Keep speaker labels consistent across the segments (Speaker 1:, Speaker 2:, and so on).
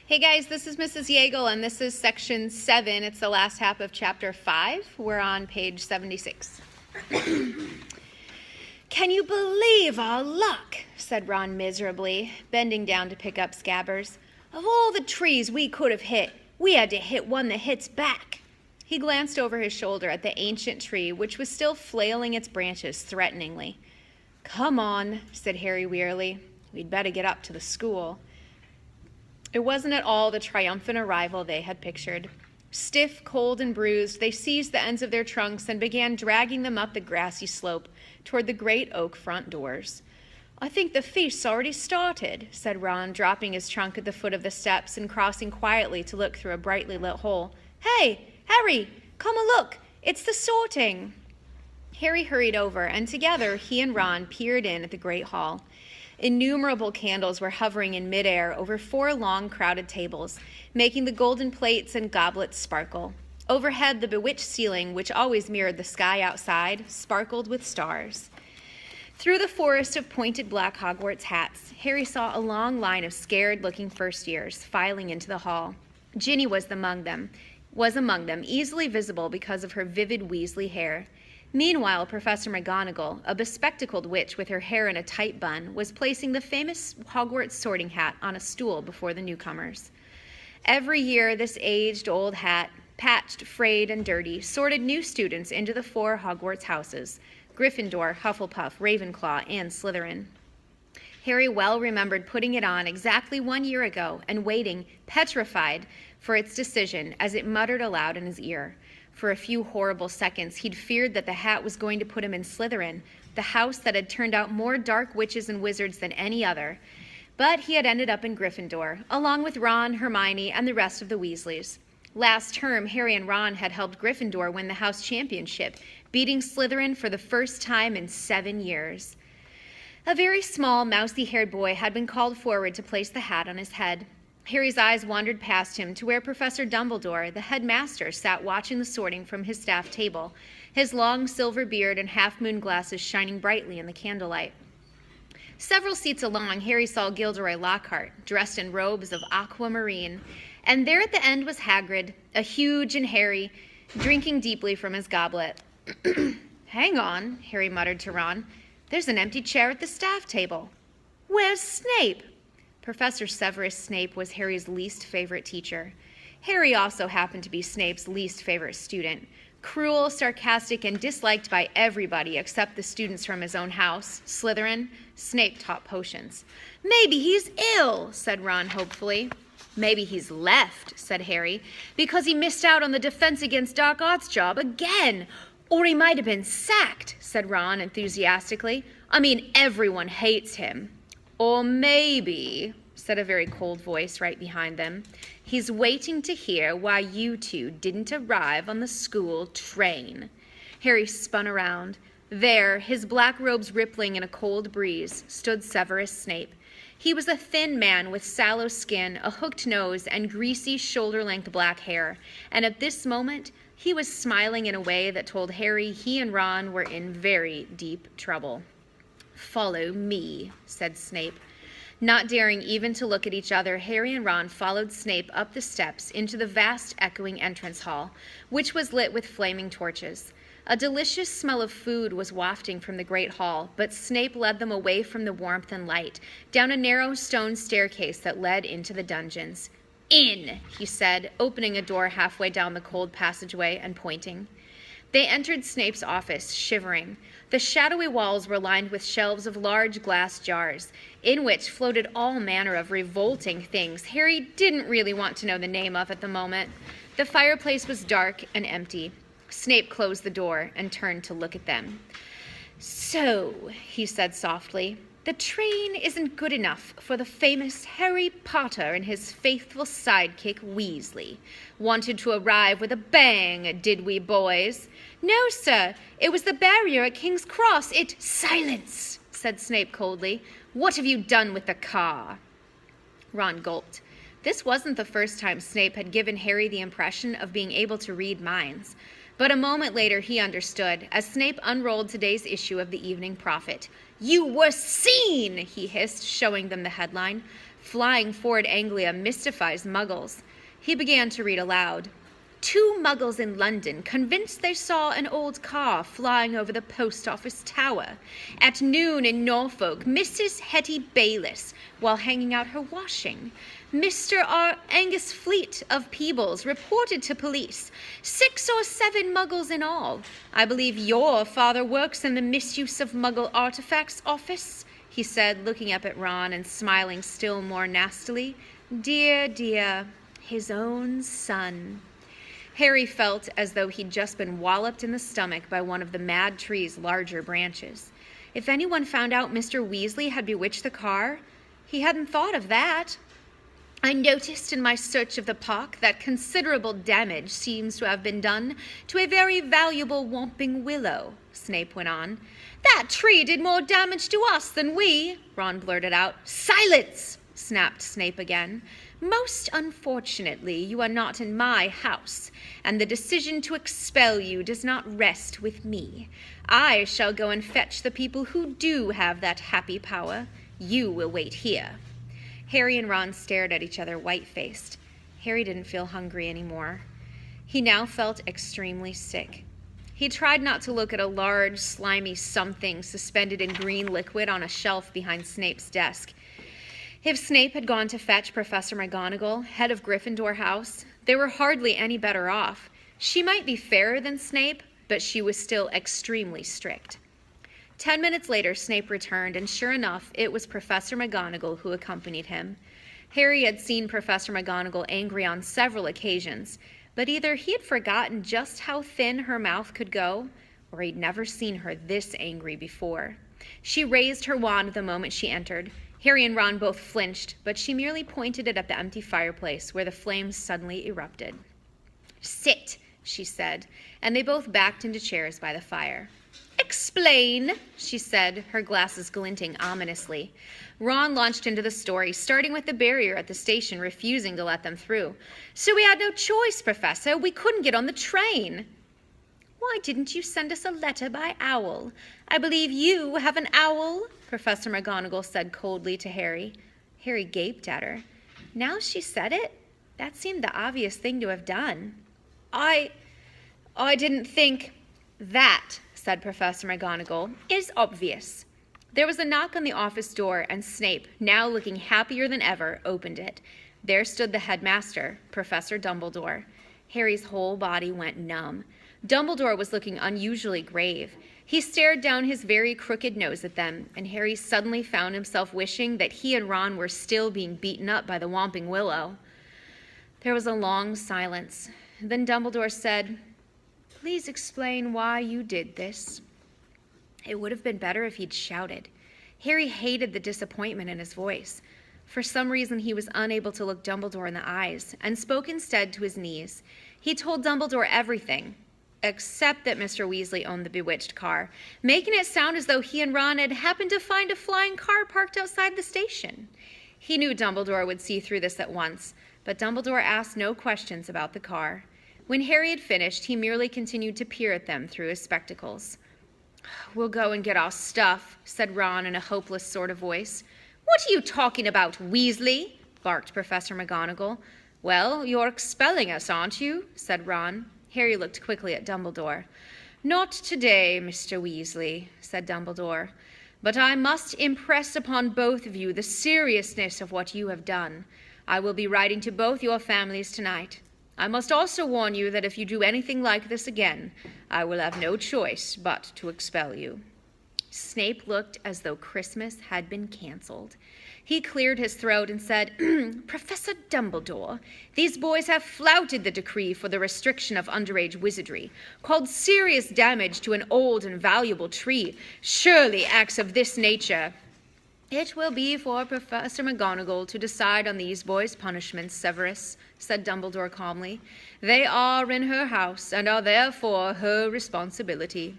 Speaker 1: Hey guys, this is Mrs. Yeagle, and this is section 7. It's the last half of chapter 5. We're on page 76. Can you believe our luck? Said Ron miserably, bending down to pick up Scabbers. Of all the trees we could have hit, we had to hit one that hits back. He glanced over his shoulder at the ancient tree, which was still flailing its branches threateningly. Come on, said Harry wearily. We'd better get up to the school. It wasn't at all the triumphant arrival they had pictured. Stiff, cold, and bruised, they seized the ends of their trunks and began dragging them up the grassy slope toward the great oak front doors. I think the feast's already started, said Ron, dropping his trunk at the foot of the steps and crossing quietly to look through a brightly lit hole. Hey, Harry, come and look. It's the sorting. Harry hurried over, and together he and Ron peered in at the great hall. Innumerable candles were hovering in midair over 4 long, crowded tables, making the golden plates and goblets sparkle. Overhead, the bewitched ceiling, which always mirrored the sky outside, sparkled with stars. Through the forest of pointed black Hogwarts hats, Harry saw a long line of scared-looking first-years filing into the hall. Ginny was among them, easily visible because of her vivid Weasley hair. Meanwhile, Professor McGonagall, a bespectacled witch with her hair in a tight bun, was placing the famous Hogwarts sorting hat on a stool before the newcomers. Every year, this aged-old hat, patched, frayed, and dirty, sorted new students into the 4 Hogwarts houses: Gryffindor, Hufflepuff, Ravenclaw, and Slytherin. Harry well remembered putting it on exactly 1 year ago and waiting, petrified, for its decision as it muttered aloud in his ear. For a few horrible seconds, he'd feared that the hat was going to put him in Slytherin, the house that had turned out more dark witches and wizards than any other. But he had ended up in Gryffindor, along with Ron, Hermione, and the rest of the Weasleys. Last term, Harry and Ron had helped Gryffindor win the house championship, beating Slytherin for the first time in 7 years. A very small, mousy-haired boy had been called forward to place the hat on his head. Harry's eyes wandered past him to where Professor Dumbledore, the headmaster, sat watching the sorting from his staff table, his long silver beard and half-moon glasses shining brightly in the candlelight. Several seats along, Harry saw Gilderoy Lockhart, dressed in robes of aquamarine, and there at the end was Hagrid, a huge and hairy, drinking deeply from his goblet. Hang on, Harry muttered to Ron. There's an empty chair at the staff table. Where's Snape? Professor Severus Snape was Harry's least favorite teacher. Harry also happened to be Snape's least favorite student. Cruel, sarcastic, and disliked by everybody except the students from his own house, Slytherin, Snape taught potions. Maybe he's ill, said Ron hopefully. Maybe he's left, said Harry, because he missed out on the Defense Against Dark Arts job again. Or he might have been sacked, said Ron enthusiastically. I mean, everyone hates him. Or maybe, said a very cold voice right behind them, he's waiting to hear why you two didn't arrive on the school train. Harry spun around. There, his black robes rippling in a cold breeze, stood Severus Snape. He was a thin man with sallow skin, a hooked nose, and greasy shoulder-length black hair, and at this moment, he was smiling in a way that told Harry he and Ron were in very deep trouble. Follow me, said Snape. Not daring even to look at each other, Harry and Ron followed Snape up the steps into the vast echoing entrance hall, which was lit with flaming torches. A delicious smell of food was wafting from the great hall, but Snape led them away from the warmth and light, down a narrow stone staircase that led into the dungeons. In, he said, opening a door halfway down the cold passageway and pointing. They entered Snape's office, shivering. The shadowy walls were lined with shelves of large glass jars, in which floated all manner of revolting things Harry didn't really want to know the name of at the moment. The fireplace was dark and empty. Snape closed the door and turned to look at them. So, he said softly, the train isn't good enough for the famous Harry Potter and his faithful sidekick Weasley. Wanted to arrive with a bang, did we, boys? No, sir. It was the barrier at King's Cross. Silence, said Snape coldly. What have you done with the car? Ron gulped. This wasn't the first time Snape had given Harry the impression of being able to read minds. But a moment later he understood, as Snape unrolled today's issue of the Evening Prophet. You were seen, he hissed, showing them the headline. Flying forward Anglia mystifies muggles. He began to read aloud. 2 muggles in London convinced they saw an old car flying over the post office tower. At noon in Norfolk, Mrs. Hetty Bayliss, while hanging out her washing. Mr. R. Angus Fleet of Peebles reported to police. 6 or 7 muggles in all. I believe your father works in the misuse of muggle artifacts office, he said, looking up at Ron and smiling still more nastily. Dear, dear, his own son. Harry felt as though he'd just been walloped in the stomach by one of the mad tree's larger branches. If anyone found out Mr. Weasley had bewitched the car, he hadn't thought of that. I noticed in my search of the park that considerable damage seems to have been done to a very valuable whomping willow, Snape went on. That tree did more damage to us than we, Ron blurted out. Silence, snapped Snape again. Most unfortunately, you are not in my house, and the decision to expel you does not rest with me. I shall go and fetch the people who do have that happy power. You will wait here. Harry and Ron stared at each other white-faced. Harry didn't feel hungry anymore. He now felt extremely sick. He tried not to look at a large, slimy something suspended in green liquid on a shelf behind Snape's desk. If Snape had gone to fetch Professor McGonagall, head of Gryffindor House, they were hardly any better off. She might be fairer than Snape, but she was still extremely strict. 10 minutes later, Snape returned, and sure enough, it was Professor McGonagall who accompanied him. Harry had seen Professor McGonagall angry on several occasions, but either he had forgotten just how thin her mouth could go, or he'd never seen her this angry before. She raised her wand the moment she entered. Harry and Ron both flinched, but she merely pointed it at the empty fireplace, where the flames suddenly erupted. Sit, she said, and they both backed into chairs by the fire. Explain, she said, her glasses glinting ominously. Ron launched into the story, starting with the barrier at the station, refusing to let them through. So we had no choice, Professor. We couldn't get on the train. Why didn't you send us a letter by owl? I believe you have an owl, Professor McGonagall said coldly to Harry. Harry gaped at her. Now she said it? That seemed the obvious thing to have done. I didn't think that, said Professor McGonagall, is obvious. There was a knock on the office door, and Snape, now looking happier than ever, opened it. There stood the headmaster, Professor Dumbledore. Harry's whole body went numb. Dumbledore was looking unusually grave. He stared down his very crooked nose at them, and Harry suddenly found himself wishing that he and Ron were still being beaten up by the Whomping Willow. There was a long silence. Then Dumbledore said, Please explain why you did this. It would have been better if he'd shouted. Harry hated the disappointment in his voice. For some reason, he was unable to look Dumbledore in the eyes, and spoke instead to his knees. He told Dumbledore everything, except that Mr. Weasley owned the bewitched car, making it sound as though he and Ron had happened to find a flying car parked outside the station. He knew Dumbledore would see through this at once, but Dumbledore asked no questions about the car. When Harry had finished, he merely continued to peer at them through his spectacles. We'll go and get our stuff, said Ron in a hopeless sort of voice. What are you talking about, Weasley? Barked Professor McGonagall. Well, you're expelling us, aren't you? Said Ron. Harry looked quickly at Dumbledore. Not today, Mr. Weasley, said Dumbledore. But I must impress upon both of you the seriousness of what you have done. I will be writing to both your families tonight. I must also warn you that if you do anything like this again, I will have no choice but to expel you. Snape looked as though Christmas had been canceled. He cleared his throat and said, Professor Dumbledore, these boys have flouted the decree for the restriction of underage wizardry, caused serious damage to an old and valuable tree. Surely acts of this nature. It will be for Professor McGonagall to decide on these boys' punishments, Severus, said Dumbledore calmly. They are in her house and are therefore her responsibility.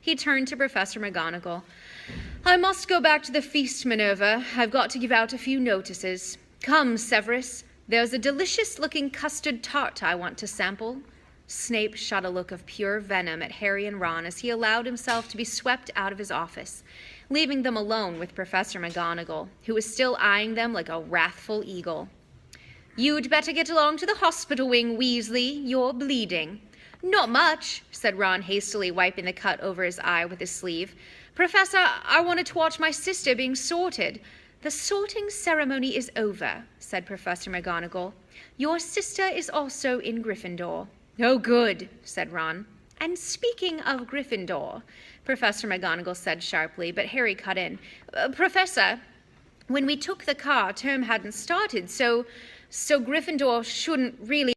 Speaker 1: He turned to Professor McGonagall. I must go back to the feast, Minerva. I've got to give out a few notices. Come, Severus. There's a delicious-looking custard tart I want to sample. Snape shot a look of pure venom at Harry and Ron as he allowed himself to be swept out of his office. leaving them alone with Professor McGonagall, who was still eyeing them like a wrathful eagle. "You'd better get along to the hospital wing, Weasley. You're bleeding." "Not much," said Ron, hastily wiping the cut over his eye with his sleeve. "Professor, I wanted to watch my sister being sorted." "The sorting ceremony is over," said Professor McGonagall. "Your sister is also in Gryffindor." "Oh, good," said Ron. "And speaking of Gryffindor," Professor McGonagall said sharply, but Harry cut in. "Professor, when we took the car, term hadn't started, so Gryffindor shouldn't really